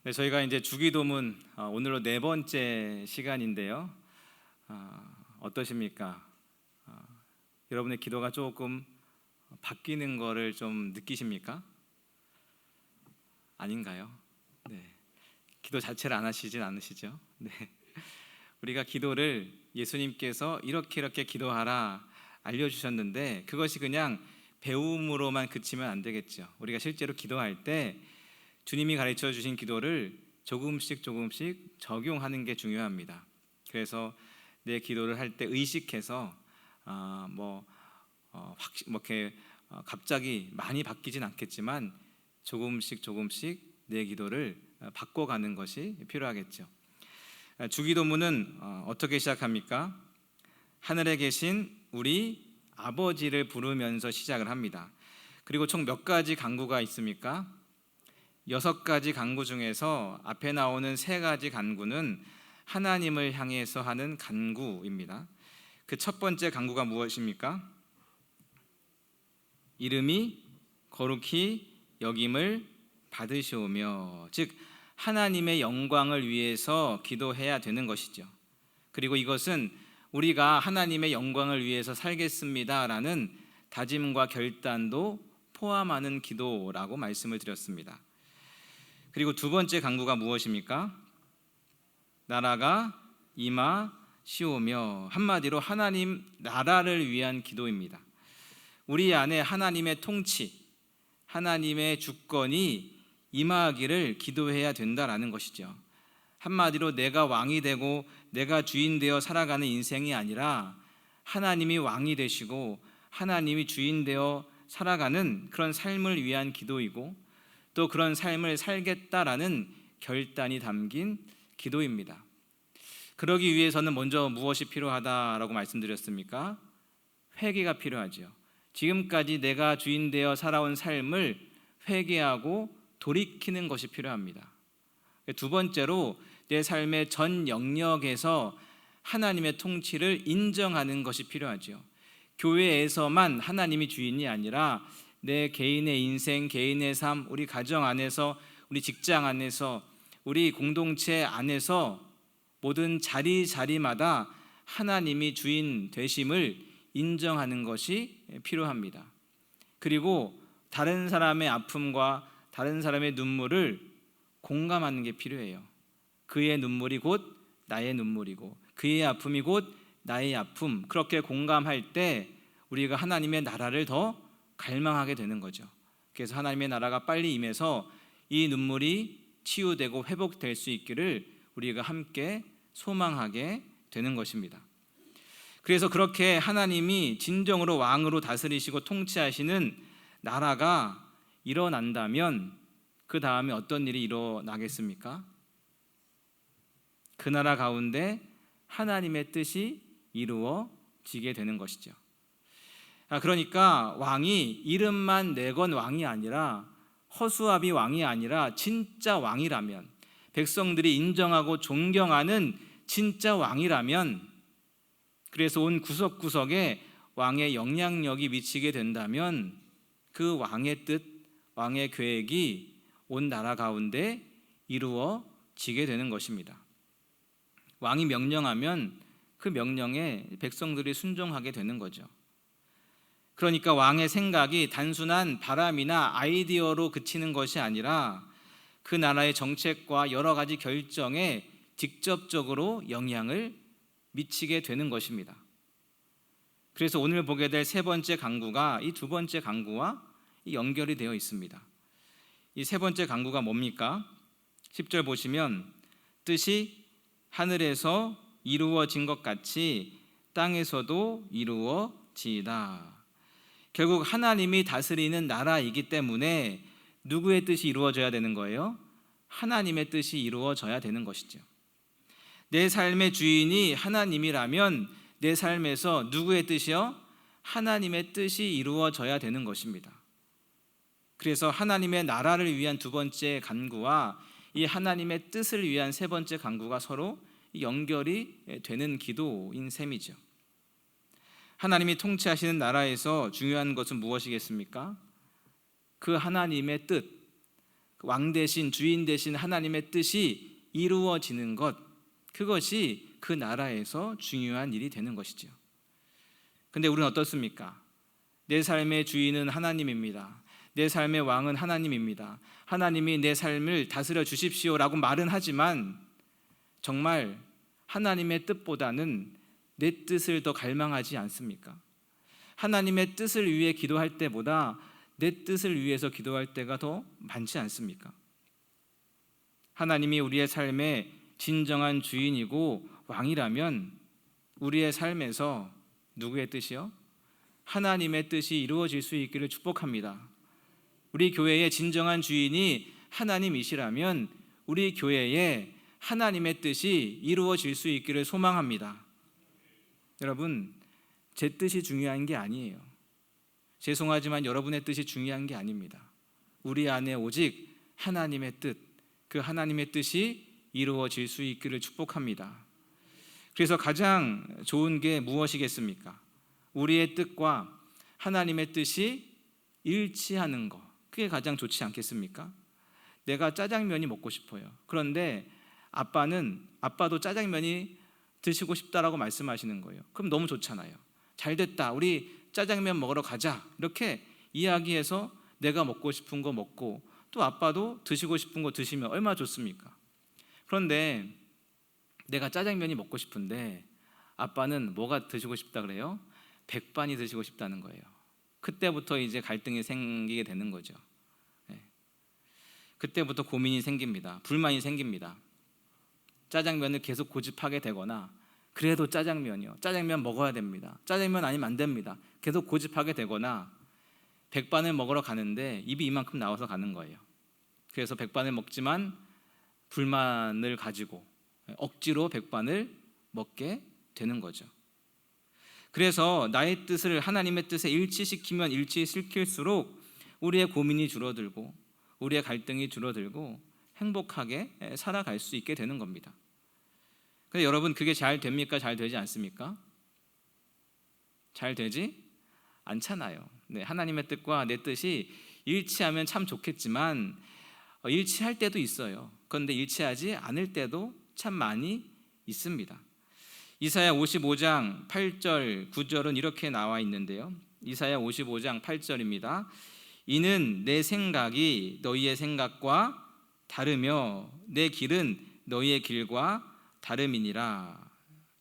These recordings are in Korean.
네, 저희가 이제 주기도문 오늘로 네 번째 시간인데요. 어떠십니까? 여러분의 기도가 조금 바뀌는 거를 좀 느끼십니까? 아닌가요? 네, 기도 자체를 안 하시진 않으시죠? 네, 우리가 기도를 예수님께서 이렇게 기도하라 알려주셨는데 그것이 그냥 배움으로만 그치면 안 되겠죠. 우리가 실제로 기도할 때 주님이 가르쳐 주신 기도를 조금씩 적용하는 게 중요합니다. 그래서 내 기도를 할 때 의식해서 이렇게 갑자기 많이 바뀌진 않겠지만 조금씩 내 기도를 바꿔가는 것이 필요하겠죠. 주기도문은 어떻게 시작합니까? 하늘에 계신 우리 아버지를 부르면서 시작을 합니다. 그리고 총 몇 가지 간구가 있습니까? 6가지 간구 중에서 앞에 나오는 3가지 간구는 하나님을 향해서 하는 간구입니다. 그 첫 번째 간구가 무엇입니까? 이름이 거룩히 여김을 받으시오며, 즉 하나님의 영광을 위해서 기도해야 되는 것이죠. 그리고 이것은 우리가 하나님의 영광을 위해서 살겠습니다라는 다짐과 결단도 포함하는 기도라고 말씀을 드렸습니다. 그리고 두 번째 간구가 무엇입니까? 나라가 임하시오며, 한마디로 하나님 나라를 위한 기도입니다. 우리 안에 하나님의 통치, 하나님의 주권이 임하기를 기도해야 된다라는 것이죠. 한마디로 내가 왕이 되고 내가 주인 되어 살아가는 인생이 아니라 하나님이 왕이 되시고 하나님이 주인 되어 살아가는 그런 삶을 위한 기도이고, 또 그런 삶을 살겠다라는 결단이 담긴 기도입니다. 그러기 위해서는 먼저 무엇이 필요하다라고 말씀드렸습니까? 회개가 필요하죠. 지금까지 내가 주인 되어 살아온 삶을 회개하고 돌이키는 것이 필요합니다. 두 번째로 내 삶의 전 영역에서 하나님의 통치를 인정하는 것이 필요하죠. 교회에서만 하나님이 주인이 아니라 내 개인의 인생, 개인의 삶, 우리 가정 안에서, 우리 직장 안에서, 우리 공동체 안에서 모든 자리마다 하나님이 주인 되심을 인정하는 것이 필요합니다. 그리고 다른 사람의 아픔과 다른 사람의 눈물을 공감하는 게 필요해요. 그의 눈물이 곧 나의 눈물이고 그의 아픔이 곧 나의 아픔, 그렇게 공감할 때 우리가 하나님의 나라를 더 갈망하게 되는 거죠. 그래서 하나님의 나라가 빨리 임해서 이 눈물이 치유되고 회복될 수 있기를 우리가 함께 소망하게 되는 것입니다. 그래서 그렇게 하나님이 진정으로 왕으로 다스리시고 통치하시는 나라가 일어난다면 그 다음에 어떤 일이 일어나겠습니까? 그 나라 가운데 하나님의 뜻이 이루어지게 되는 것이죠. 그러니까 왕이 이름만 내건 왕이 아니라, 허수아비 왕이 아니라 진짜 왕이라면, 백성들이 인정하고 존경하는 진짜 왕이라면, 그래서 온 구석구석에 왕의 영향력이 미치게 된다면 그 왕의 뜻, 왕의 계획이 온 나라 가운데 이루어지게 되는 것입니다. 왕이 명령하면 그 명령에 백성들이 순종하게 되는 거죠. 그러니까 왕의 생각이 단순한 바람이나 아이디어로 그치는 것이 아니라 그 나라의 정책과 여러 가지 결정에 직접적으로 영향을 미치게 되는 것입니다. 그래서 오늘 보게 될 3번째 간구가 이 2번째 간구와 연결이 되어 있습니다. 이 3번째 간구가 뭡니까? 10절 보시면 뜻이 하늘에서 이루어진 것 같이 땅에서도 이루어지이다. 결국 하나님이 다스리는 나라이기 때문에 누구의 뜻이 이루어져야 되는 거예요? 하나님의 뜻이 이루어져야 되는 것이죠. 내 삶의 주인이 하나님이라면 내 삶에서 누구의 뜻이요? 하나님의 뜻이 이루어져야 되는 것입니다. 그래서 하나님의 나라를 위한 2번째 간구와 이 하나님의 뜻을 위한 3번째 간구가 서로 연결이 되는 기도인 셈이죠. 하나님이 통치하시는 나라에서 중요한 것은 무엇이겠습니까? 그 하나님의 뜻, 왕 대신 주인 대신 하나님의 뜻이 이루어지는 것, 그것이 그 나라에서 중요한 일이 되는 것이죠. 근데 우리는 어떻습니까? 내 삶의 주인은 하나님입니다. 내 삶의 왕은 하나님입니다. 하나님이 내 삶을 다스려 주십시오라고 말은 하지만 정말 하나님의 뜻보다는 내 뜻을 더 갈망하지 않습니까? 하나님의 뜻을 위해 기도할 때보다 내 뜻을 위해서 기도할 때가 더 많지 않습니까? 하나님이 우리의 삶의 진정한 주인이고 왕이라면 우리의 삶에서 누구의 뜻이요? 하나님의 뜻이 이루어질 수 있기를 축복합니다. 우리 교회의 진정한 주인이 하나님이시라면 우리 교회에 하나님의 뜻이 이루어질 수 있기를 소망합니다. 여러분, 제 뜻이 중요한 게 아니에요. 죄송하지만 여러분의 뜻이 중요한 게 아닙니다. 우리 안에 오직 하나님의 뜻, 그 하나님의 뜻이 이루어질 수 있기를 축복합니다. 그래서 가장 좋은 게 무엇이겠습니까? 우리의 뜻과 하나님의 뜻이 일치하는 것, 그게 가장 좋지 않겠습니까? 내가 짜장면이 먹고 싶어요. 그런데 아빠도 짜장면이 드시고 싶다라고 말씀하시는 거예요. 그럼 너무 좋잖아요. 잘 됐다, 우리 짜장면 먹으러 가자, 이렇게 이야기해서 내가 먹고 싶은 거 먹고 또 아빠도 드시고 싶은 거 드시면 얼마나 좋습니까? 그런데 내가 짜장면이 먹고 싶은데 아빠는 뭐가 드시고 싶다 그래요? 백반이 드시고 싶다는 거예요. 그때부터 이제 갈등이 생기게 되는 거죠. 그때부터 고민이 생깁니다. 불만이 생깁니다. 짜장면을 계속 고집하게 되거나, 그래도 짜장면이요, 짜장면 먹어야 됩니다, 짜장면 아니면 안 됩니다, 계속 고집하게 되거나, 백반을 먹으러 가는데 입이 이만큼 나와서 가는 거예요. 그래서 백반을 먹지만 불만을 가지고 억지로 백반을 먹게 되는 거죠. 그래서 나의 뜻을 하나님의 뜻에 일치시키면 일치시킬수록 우리의 고민이 줄어들고 우리의 갈등이 줄어들고 행복하게 살아갈 수 있게 되는 겁니다. 근데 여러분, 그게 잘 됩니까? 잘 되지 않습니까? 잘 되지 않잖아요. 하나님의 뜻과 내 뜻이 일치하면 참 좋겠지만 일치할 때도 있어요. 그런데 일치하지 않을 때도 참 많이 있습니다. 이사야 55장 8절 9절은 이렇게 나와 있는데요. 이사야 55장 8절입니다. 이는 내 생각이 너희의 생각과 다르며 내 길은 너희의 길과 다름이니라.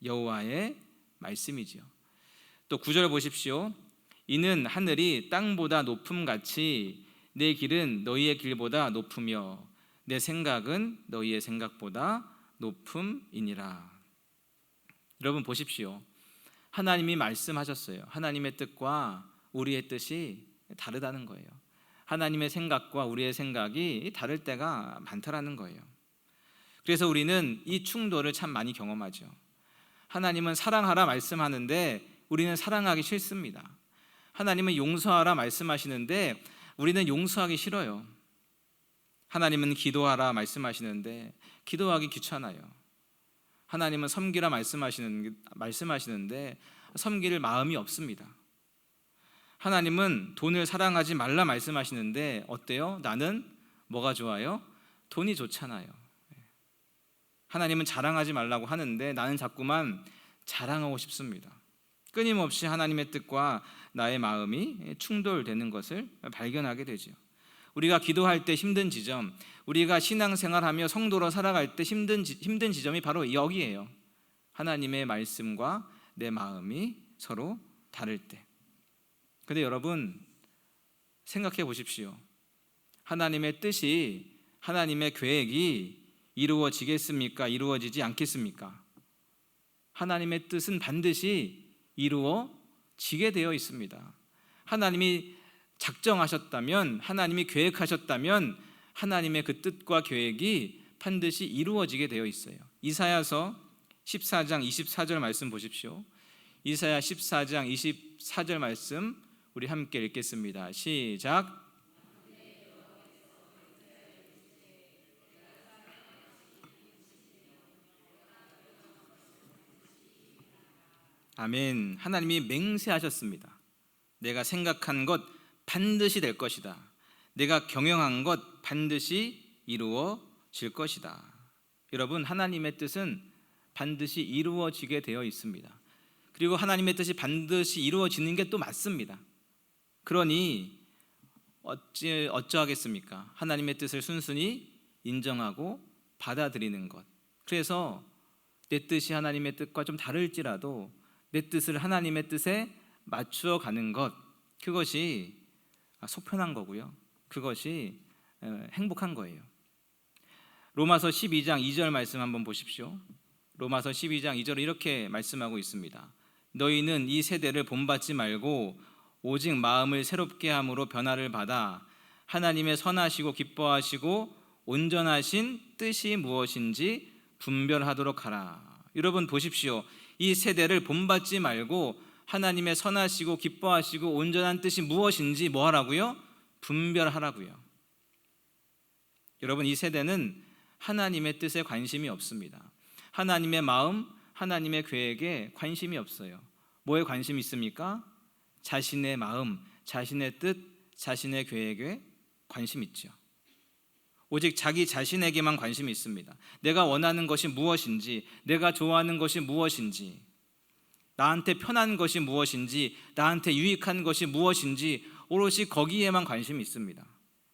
여호와의 말씀이지요. 또 9절 보십시오. 이는 하늘이 땅보다 높음같이 내 길은 너희의 길보다 높으며 내 생각은 너희의 생각보다 높음이니라. 여러분 보십시오. 하나님이 말씀하셨어요. 하나님의 뜻과 우리의 뜻이 다르다는 거예요. 하나님의 생각과 우리의 생각이 다를 때가 많다라는 거예요. 그래서 우리는 이 충돌을 참 많이 경험하죠. 하나님은 사랑하라 말씀하는데 우리는 사랑하기 싫습니다. 하나님은 용서하라 말씀하시는데 우리는 용서하기 싫어요. 하나님은 기도하라 말씀하시는데 기도하기 귀찮아요. 하나님은 섬기라 말씀하시는데 섬길 마음이 없습니다. 하나님은 돈을 사랑하지 말라 말씀하시는데 어때요? 나는 뭐가 좋아요? 돈이 좋잖아요. 하나님은 자랑하지 말라고 하는데 나는 자꾸만 자랑하고 싶습니다. 끊임없이 하나님의 뜻과 나의 마음이 충돌되는 것을 발견하게 되죠. 우리가 기도할 때 힘든 지점, 우리가 신앙생활하며 성도로 살아갈 때 힘든 지점이 바로 여기에요. 하나님의 말씀과 내 마음이 서로 다를 때. 근데 여러분 생각해 보십시오. 하나님의 뜻이, 하나님의 계획이 이루어지겠습니까? 이루어지지 않겠습니까? 하나님의 뜻은 반드시 이루어지게 되어 있습니다. 하나님이 작정하셨다면, 하나님이 계획하셨다면 하나님의 그 뜻과 계획이 반드시 이루어지게 되어 있어요. 이사야서 14장 24절 말씀 보십시오. 이사야 14장 24절 말씀 우리 함께 읽겠습니다. 시작. 아멘. 하나님이 맹세하셨습니다. 내가 생각한 것 반드시 될 것이다. 내가 경영한 것 반드시 이루어질 것이다. 여러분, 하나님의 뜻은 반드시 이루어지게 되어 있습니다. 그리고 하나님의 뜻이 반드시 이루어지는 게 또 맞습니다. 그러니 어쩌하겠습니까? 하나님의 뜻을 순순히 인정하고 받아들이는 것. 그래서 내 뜻이 하나님의 뜻과 좀 다를지라도 내 뜻을 하나님의 뜻에 맞추어 가는 것, 그것이 속편한 거고요. 그것이 행복한 거예요. 로마서 12장 2절 말씀 한번 보십시오. 로마서 12장 2절은 이렇게 말씀하고 있습니다. 너희는 이 세대를 본받지 말고 오직 마음을 새롭게 함으로 변화를 받아 하나님의 선하시고 기뻐하시고 온전하신 뜻이 무엇인지 분별하도록 하라. 여러분 보십시오. 이 세대를 본받지 말고 하나님의 선하시고 기뻐하시고 온전한 뜻이 무엇인지 뭐 하라고요? 분별하라고요. 여러분, 이 세대는 하나님의 뜻에 관심이 없습니다. 하나님의 마음, 하나님의 계획에 관심이 없어요. 뭐에 관심이 있습니까? 자신의 마음, 자신의 뜻, 자신의 계획에 관심이 있죠. 오직 자기 자신에게만 관심이 있습니다. 내가 원하는 것이 무엇인지, 내가 좋아하는 것이 무엇인지, 나한테 편한 것이 무엇인지, 나한테 유익한 것이 무엇인지 오롯이 거기에만 관심이 있습니다.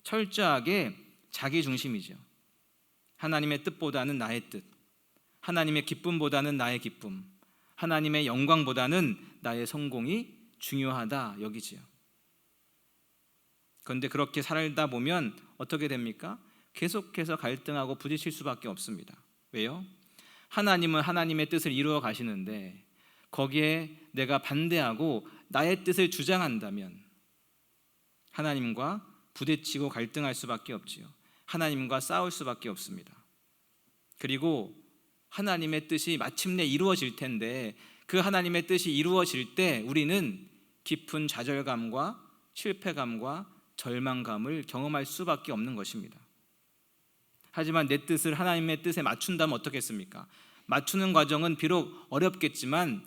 철저하게 자기 중심이죠. 하나님의 뜻보다는 나의 뜻, 하나님의 기쁨보다는 나의 기쁨, 하나님의 영광보다는 나의 성공이 중요하다 여기지요. 그런데 그렇게 살다 보면 어떻게 됩니까? 계속해서 갈등하고 부딪힐 수밖에 없습니다. 왜요? 하나님은 하나님의 뜻을 이루어 가시는데 거기에 내가 반대하고 나의 뜻을 주장한다면 하나님과 부딪히고 갈등할 수밖에 없지요. 하나님과 싸울 수밖에 없습니다. 그리고 하나님의 뜻이 마침내 이루어질 텐데 그 하나님의 뜻이 이루어질 때 우리는 깊은 좌절감과 실패감과 절망감을 경험할 수밖에 없는 것입니다. 하지만 내 뜻을 하나님의 뜻에 맞춘다면 어떻겠습니까? 맞추는 과정은 비록 어렵겠지만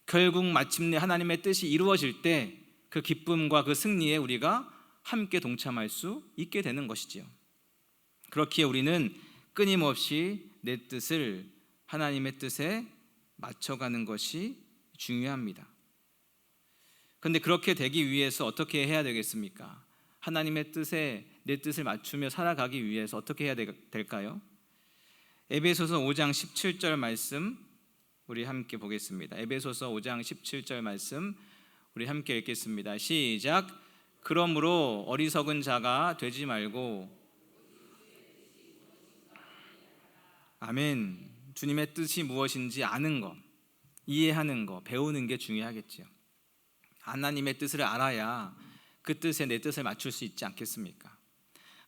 결국 마침내 하나님의 뜻이 이루어질 때 그 기쁨과 그 승리에 우리가 함께 동참할 수 있게 되는 것이지요. 그렇기에 우리는 끊임없이 내 뜻을 하나님의 뜻에 맞춰가는 것이 중요합니다. 그런데 그렇게 되기 위해서 어떻게 해야 되겠습니까? 하나님의 뜻에 내 뜻을 맞추며 살아가기 위해서 어떻게 해야 될까요? 에베소서 5장 17절 말씀 우리 함께 보겠습니다. 에베소서 5장 17절 말씀 우리 함께 읽겠습니다. 시작. 그러므로 어리석은 자가 되지 말고, 아멘. 주님의 뜻이 무엇인지 아는 것, 이해하는 것, 배우는 게 중요하겠죠. 하나님의 뜻을 알아야 그 뜻에 내 뜻을 맞출 수 있지 않겠습니까?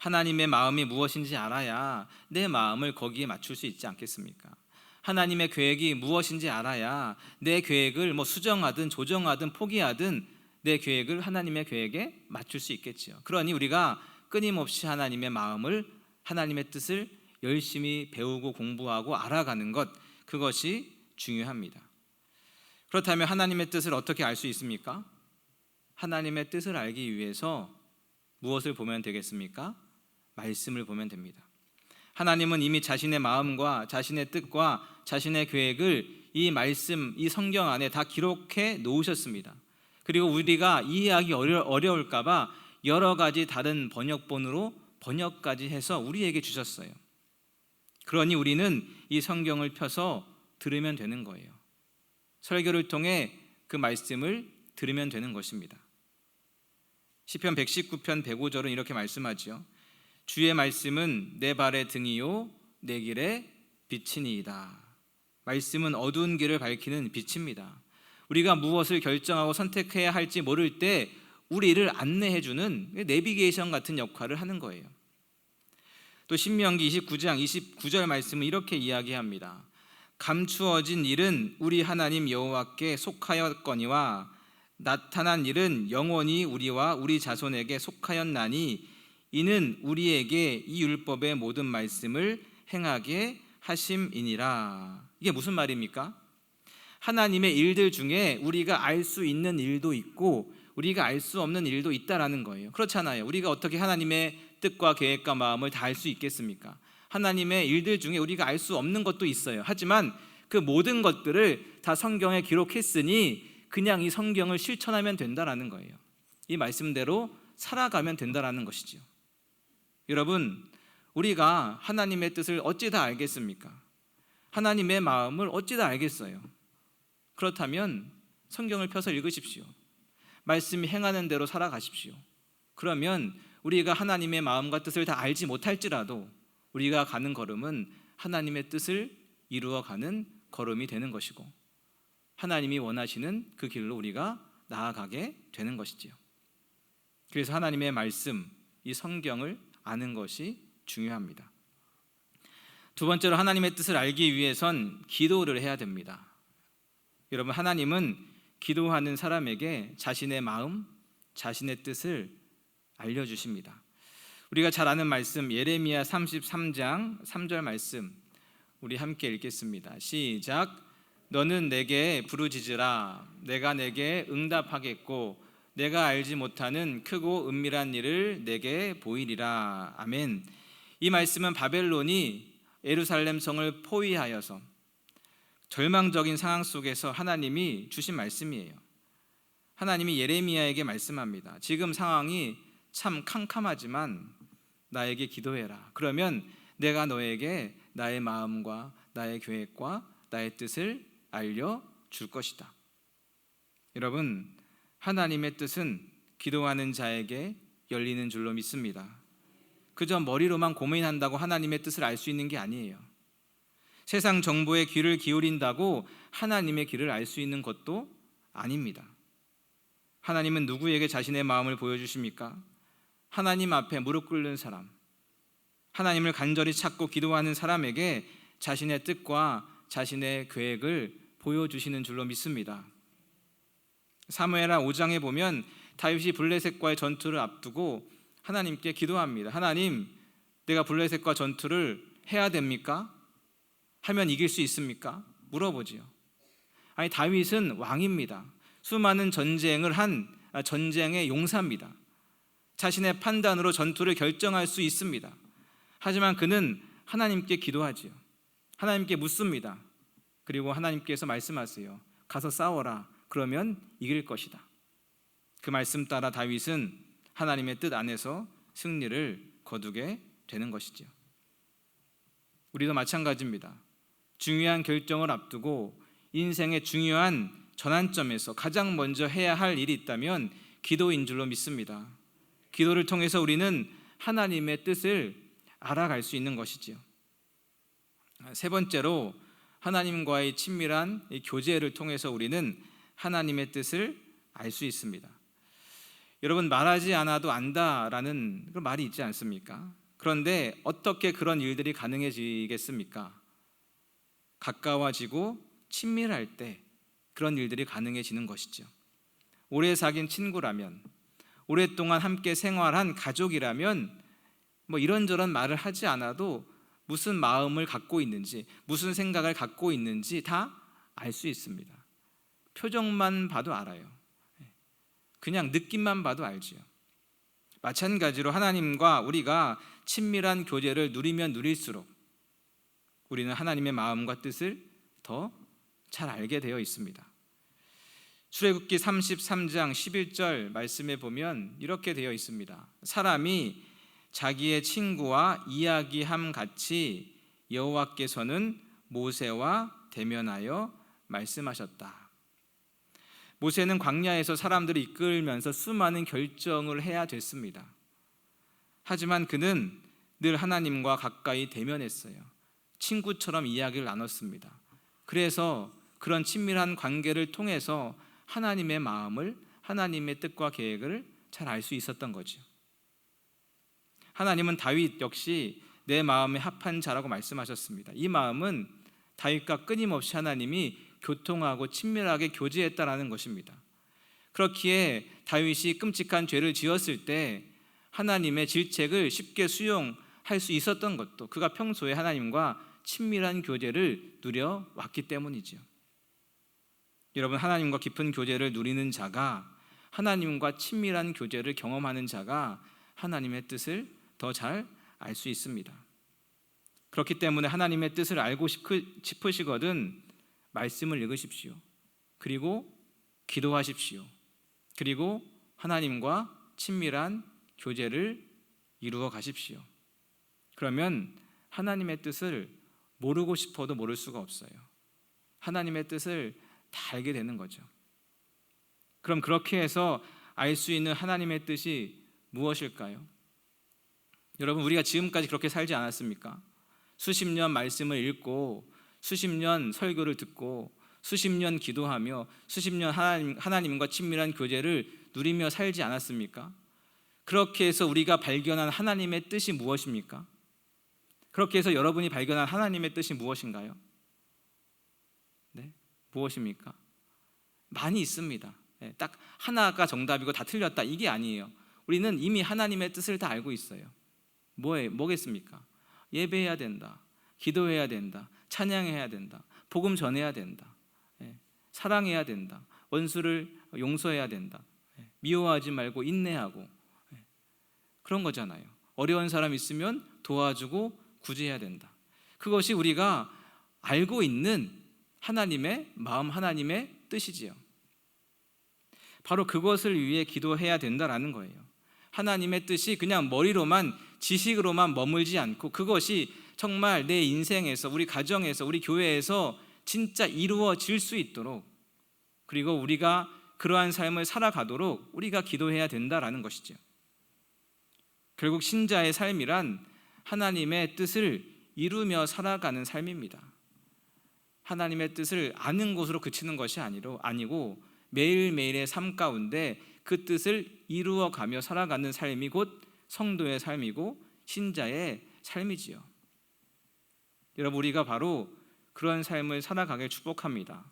하나님의 마음이 무엇인지 알아야 내 마음을 거기에 맞출 수 있지 않겠습니까? 하나님의 계획이 무엇인지 알아야 내 계획을 수정하든 조정하든 포기하든 내 계획을 하나님의 계획에 맞출 수 있겠지요. 그러니 우리가 끊임없이 하나님의 마음을, 하나님의 뜻을 열심히 배우고 공부하고 알아가는 것, 그것이 중요합니다. 그렇다면 하나님의 뜻을 어떻게 알 수 있습니까? 하나님의 뜻을 알기 위해서 무엇을 보면 되겠습니까? 말씀을 보면 됩니다. 하나님은 이미 자신의 마음과 자신의 뜻과 자신의 계획을 이 말씀, 이 성경 안에 다 기록해 놓으셨습니다. 그리고 우리가 이해하기 어려울까 봐 여러 가지 다른 번역본으로 번역까지 해서 우리에게 주셨어요. 그러니 우리는 이 성경을 펴서 들으면 되는 거예요. 설교를 통해 그 말씀을 들으면 되는 것입니다. 시편 119편 105절은 이렇게 말씀하지요. 주의 말씀은 내 발의 등이요 내 길의 빛이니이다. 말씀은 어두운 길을 밝히는 빛입니다. 우리가 무엇을 결정하고 선택해야 할지 모를 때 우리를 안내해주는 내비게이션 같은 역할을 하는 거예요. 또 신명기 29장 29절 말씀은 이렇게 이야기합니다. 감추어진 일은 우리 하나님 여호와께 속하였거니와 나타난 일은 영원히 우리와 우리 자손에게 속하였나니 이는 우리에게 이 율법의 모든 말씀을 행하게 하심이니라. 이게 무슨 말입니까? 하나님의 일들 중에 우리가 알 수 있는 일도 있고 우리가 알 수 없는 일도 있다라는 거예요. 그렇잖아요. 우리가 어떻게 하나님의 뜻과 계획과 마음을 다 알 수 있겠습니까? 하나님의 일들 중에 우리가 알 수 없는 것도 있어요. 하지만 그 모든 것들을 다 성경에 기록했으니 그냥 이 성경을 실천하면 된다라는 거예요. 이 말씀대로 살아가면 된다라는 것이죠. 여러분, 우리가 하나님의 뜻을 어찌 다 알겠습니까? 하나님의 마음을 어찌 다 알겠어요? 그렇다면 성경을 펴서 읽으십시오. 말씀이 행하는 대로 살아가십시오. 그러면 우리가 하나님의 마음과 뜻을 다 알지 못할지라도 우리가 가는 걸음은 하나님의 뜻을 이루어가는 걸음이 되는 것이고 하나님이 원하시는 그 길로 우리가 나아가게 되는 것이지요. 그래서 하나님의 말씀, 이 성경을 아는 것이 중요합니다. 두 번째로 하나님의 뜻을 알기 위해선 기도를 해야 됩니다. 여러분, 하나님은 기도하는 사람에게 자신의 마음, 자신의 뜻을 알려주십니다. 우리가 잘 아는 말씀 예레미야 33장 3절 말씀 우리 함께 읽겠습니다. 시작. 너는 내게 부르짖으라. 내가 내게 응답하겠고 내가 알지 못하는 크고 은밀한 일을 내게 보이리라. 아멘. 이 말씀은 바벨론이 예루살렘 성을 포위하여서 절망적인 상황 속에서 하나님이 주신 말씀이에요. 하나님이 예레미야에게 말씀합니다. 지금 상황이 참 캄캄하지만 나에게 기도해라. 그러면 내가 너의 마음과 나의 계획과 나의 뜻을 알려줄 것이다. 여러분, 하나님의 뜻은 기도하는 자에게 열리는 줄로 믿습니다. 그저 머리로만 고민한다고 하나님의 뜻을 알 수 있는 게 아니에요. 세상 정보에 귀를 기울인다고 하나님의 길을 알 수 있는 것도 아닙니다. 하나님은 누구에게 자신의 마음을 보여주십니까? 하나님 앞에 무릎 꿇는 사람, 하나님을 간절히 찾고 기도하는 사람에게 자신의 뜻과 자신의 계획을 보여주시는 줄로 믿습니다. 사무엘하 5장에 보면 다윗이 블레셋과의 전투를 앞두고 하나님께 기도합니다. 하나님, 내가 블레셋과 전투를 해야 됩니까? 하면 이길 수 있습니까? 물어보지요. 아니, 다윗은 왕입니다. 수많은 전쟁을 한 전쟁의 용사입니다. 자신의 판단으로 전투를 결정할 수 있습니다. 하지만 그는 하나님께 기도하지요. 하나님께 묻습니다. 그리고 하나님께서 말씀하세요. 가서 싸워라. 그러면 이길 것이다. 그 말씀 따라 다윗은 하나님의 뜻 안에서 승리를 거두게 되는 것이죠. 우리도 마찬가지입니다. 중요한 결정을 앞두고 인생의 중요한 전환점에서 가장 먼저 해야 할 일이 있다면 기도인 줄로 믿습니다. 기도를 통해서 우리는 하나님의 뜻을 알아갈 수 있는 것이지요. 세 번째로 하나님과의 친밀한 교제를 통해서 우리는 하나님의 뜻을 알 수 있습니다. 여러분, 말하지 않아도 안다라는 그런 말이 있지 않습니까? 그런데 어떻게 그런 일들이 가능해지겠습니까? 가까워지고 친밀할 때 그런 일들이 가능해지는 것이죠. 오래 사귄 친구라면, 오랫동안 함께 생활한 가족이라면 이런저런 말을 하지 않아도 무슨 마음을 갖고 있는지, 무슨 생각을 갖고 있는지 다 알 수 있습니다. 표정만 봐도 알아요. 그냥 느낌만 봐도 알지요. 마찬가지로 하나님과 우리가 친밀한 교제를 누리면 누릴수록 우리는 하나님의 마음과 뜻을 더 잘 알게 되어 있습니다. 출애굽기 33장 11절 말씀에 보면 이렇게 되어 있습니다. 사람이 자기의 친구와 이야기함 같이 여호와께서는 모세와 대면하여 말씀하셨다. 모세는 광야에서 사람들을 이끌면서 수많은 결정을 해야 됐습니다. 하지만 그는 늘 하나님과 가까이 대면했어요. 친구처럼 이야기를 나눴습니다. 그래서 그런 친밀한 관계를 통해서 하나님의 마음을, 하나님의 뜻과 계획을 잘 알 수 있었던 거죠. 하나님은 다윗 역시 내 마음에 합한 자라고 말씀하셨습니다. 이 마음은 다윗과 끊임없이 하나님이 교통하고 친밀하게 교제했다라는 것입니다. 그렇기에 다윗이 끔찍한 죄를 지었을 때 하나님의 질책을 쉽게 수용할 수 있었던 것도 그가 평소에 하나님과 친밀한 교제를 누려왔기 때문이죠. 여러분, 하나님과 깊은 교제를 누리는 자가, 하나님과 친밀한 교제를 경험하는 자가 하나님의 뜻을 더 잘 알 수 있습니다. 그렇기 때문에 하나님의 뜻을 알고 싶으시거든 말씀을 읽으십시오. 그리고 기도하십시오. 그리고 하나님과 친밀한 교제를 이루어 가십시오. 그러면 하나님의 뜻을 모르고 싶어도 모를 수가 없어요. 하나님의 뜻을 다 알게 되는 거죠. 그럼 그렇게 해서 알 수 있는 하나님의 뜻이 무엇일까요? 여러분, 우리가 지금까지 그렇게 살지 않았습니까? 수십 년 말씀을 읽고 수십 년 설교를 듣고 수십 년 기도하며 수십 년 하나님과 친밀한 교제를 누리며 살지 않았습니까? 그렇게 해서 우리가 발견한 하나님의 뜻이 무엇입니까? 그렇게 해서 여러분이 발견한 하나님의 뜻이 무엇인가요? 네? 무엇입니까? 많이 있습니다. 딱 하나가 정답이고 다 틀렸다, 이게 아니에요. 우리는 이미 하나님의 뜻을 다 알고 있어요. 뭐겠습니까? 예배해야 된다, 기도해야 된다, 찬양해야 된다, 복음 전해야 된다, 사랑해야 된다, 원수를 용서해야 된다, 미워하지 말고 인내하고, 그런 거잖아요. 어려운 사람 있으면 도와주고 구제해야 된다. 그것이 우리가 알고 있는 하나님의 마음, 하나님의 뜻이지요. 바로 그것을 위해 기도해야 된다라는 거예요. 하나님의 뜻이 그냥 머리로만, 지식으로만 머물지 않고 그것이 정말 내 인생에서, 우리 가정에서, 우리 교회에서 진짜 이루어질 수 있도록, 그리고 우리가 그러한 삶을 살아가도록 우리가 기도해야 된다라는 것이죠. 결국 신자의 삶이란 하나님의 뜻을 이루며 살아가는 삶입니다. 하나님의 뜻을 아는 것으로 그치는 것이 아니고 매일매일의 삶 가운데 그 뜻을 이루어가며 살아가는 삶이 곧 성도의 삶이고 신자의 삶이지요. 여러분, 우리가 바로 그런 삶을 살아가길 축복합니다.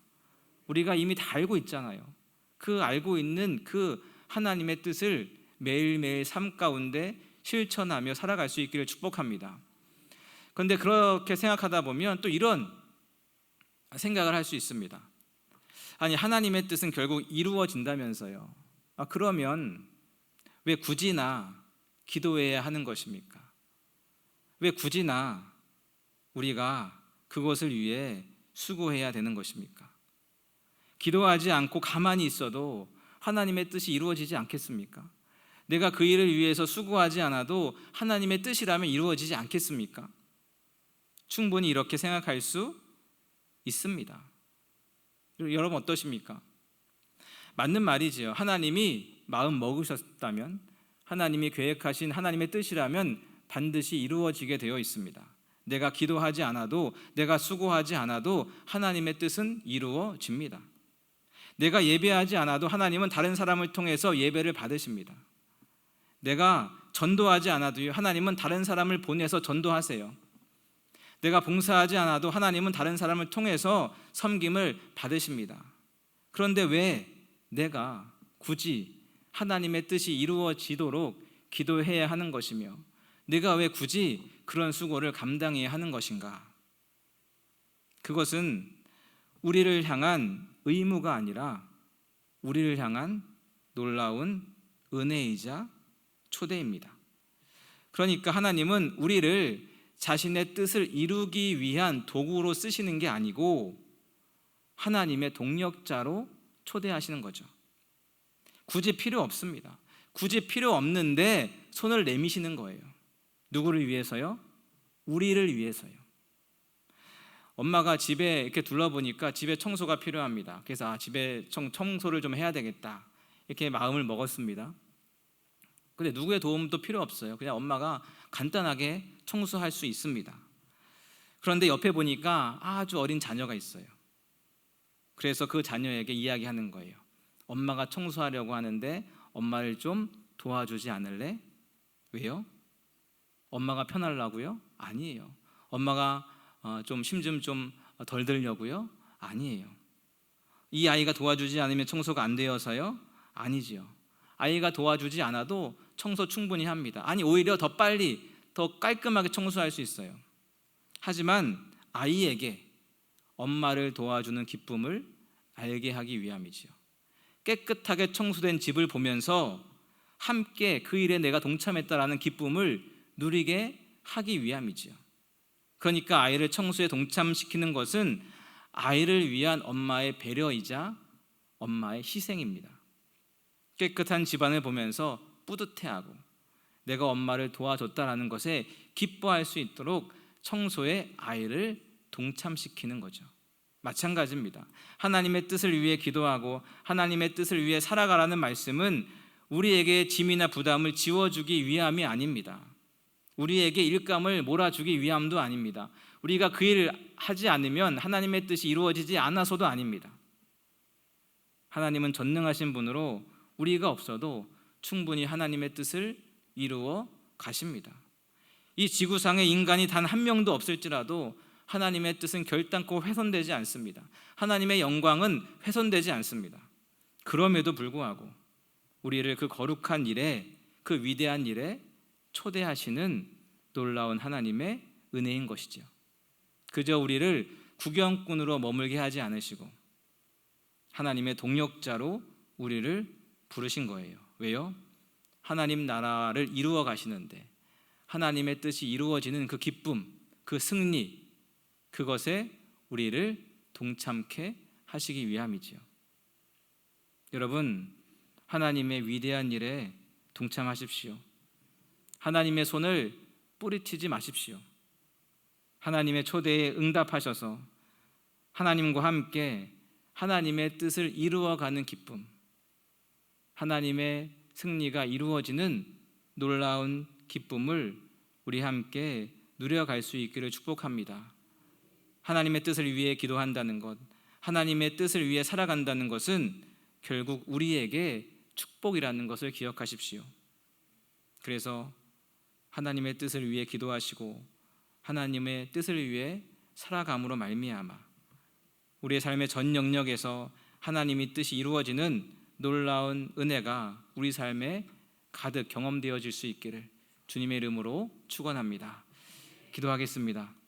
우리가 이미 다 알고 있잖아요. 그 알고 있는 그 하나님의 뜻을 매일매일 삶 가운데 실천하며 살아갈 수 있기를 축복합니다. 그런데 그렇게 생각하다 보면 또 이런 생각을 할 수 있습니다. 아니, 하나님의 뜻은 결국 이루어진다면서요. 그러면 왜 굳이나 기도해야 하는 것입니까? 왜 굳이나 우리가 그것을 위해 수고해야 되는 것입니까? 기도하지 않고 가만히 있어도 하나님의 뜻이 이루어지지 않겠습니까? 내가 그 일을 위해서 수고하지 않아도 하나님의 뜻이라면 이루어지지 않겠습니까? 충분히 이렇게 생각할 수 있습니다. 여러분, 어떠십니까? 맞는 말이지요. 하나님이 마음 먹으셨다면, 하나님이 계획하신 하나님의 뜻이라면 반드시 이루어지게 되어 있습니다. 내가 기도하지 않아도, 내가 수고하지 않아도 하나님의 뜻은 이루어집니다. 내가 예배하지 않아도 하나님은 다른 사람을 통해서 예배를 받으십니다. 내가 전도하지 않아도 하나님은 다른 사람을 보내서 전도하세요. 내가 봉사하지 않아도 하나님은 다른 사람을 통해서 섬김을 받으십니다. 그런데 왜 내가 굳이 하나님의 뜻이 이루어지도록 기도해야 하는 것이며, 내가 왜 굳이 그런 수고를 감당해야 하는 것인가? 그것은 우리를 향한 의무가 아니라 우리를 향한 놀라운 은혜이자 초대입니다. 그러니까 하나님은 우리를 자신의 뜻을 이루기 위한 도구로 쓰시는 게 아니고 하나님의 동력자로 초대하시는 거죠. 굳이 필요 없습니다. 굳이 필요 없는데 손을 내미시는 거예요. 누구를 위해서요? 우리를 위해서요. 엄마가 집에 이렇게 둘러보니까 집에 청소가 필요합니다. 그래서 집에 청소를 좀 해야 되겠다, 이렇게 마음을 먹었습니다. 근데 누구의 도움도 필요 없어요. 그냥 엄마가 간단하게 청소할 수 있습니다. 그런데 옆에 보니까 아주 어린 자녀가 있어요. 그래서 그 자녀에게 이야기하는 거예요. 엄마가 청소하려고 하는데 엄마를 좀 도와주지 않을래? 왜요? 엄마가 편하려고요? 아니에요. 엄마가 좀 힘 좀 덜 들려고요? 아니에요. 이 아이가 도와주지 않으면 청소가 안 되어서요? 아니지요. 아이가 도와주지 않아도 청소 충분히 합니다. 아니, 오히려 더 빨리, 더 깔끔하게 청소할 수 있어요. 하지만 아이에게 엄마를 도와주는 기쁨을 알게 하기 위함이지요. 깨끗하게 청소된 집을 보면서 함께 그 일에 내가 동참했다라는 기쁨을 누리게 하기 위함이지요. 그러니까 아이를 청소에 동참시키는 것은 아이를 위한 엄마의 배려이자 엄마의 희생입니다. 깨끗한 집안을 보면서 뿌듯해하고 내가 엄마를 도와줬다라는 것에 기뻐할 수 있도록 청소에 아이를 동참시키는 거죠. 마찬가지입니다. 하나님의 뜻을 위해 기도하고 하나님의 뜻을 위해 살아가라는 말씀은 우리에게 짐이나 부담을 지워주기 위함이 아닙니다. 우리에게 일감을 몰아주기 위함도 아닙니다. 우리가 그 일을 하지 않으면 하나님의 뜻이 이루어지지 않아서도 아닙니다. 하나님은 전능하신 분으로 우리가 없어도 충분히 하나님의 뜻을 이루어 가십니다. 이 지구상에 인간이 단 한 명도 없을지라도 하나님의 뜻은 결단코 훼손되지 않습니다. 하나님의 영광은 훼손되지 않습니다. 그럼에도 불구하고 우리를 그 거룩한 일에, 그 위대한 일에 초대하시는 놀라운 하나님의 은혜인 것이죠. 그저 우리를 구경꾼으로 머물게 하지 않으시고 하나님의 동역자로 우리를 부르신 거예요. 왜요? 하나님 나라를 이루어 가시는데 하나님의 뜻이 이루어지는 그 기쁨, 그 승리, 그것에 우리를 동참케 하시기 위함이지요. 여러분, 하나님의 위대한 일에 동참하십시오. 하나님의 손을 뿌리치지 마십시오. 하나님의 초대에 응답하셔서 하나님과 함께 하나님의 뜻을 이루어가는 기쁨, 하나님의 승리가 이루어지는 놀라운 기쁨을 우리 함께 누려갈 수 있기를 축복합니다. 하나님의 뜻을 위해 기도한다는 것, 하나님의 뜻을 위해 살아간다는 것은 결국 우리에게 축복이라는 것을 기억하십시오. 그래서 하나님의 뜻을 위해 기도하시고 하나님의 뜻을 위해 살아감으로 말미암아 우리의 삶의 전 영역에서 하나님의 뜻이 이루어지는 놀라운 은혜가 우리 삶에 가득 경험되어질 수 있기를 주님의 이름으로 축원합니다. 기도하겠습니다.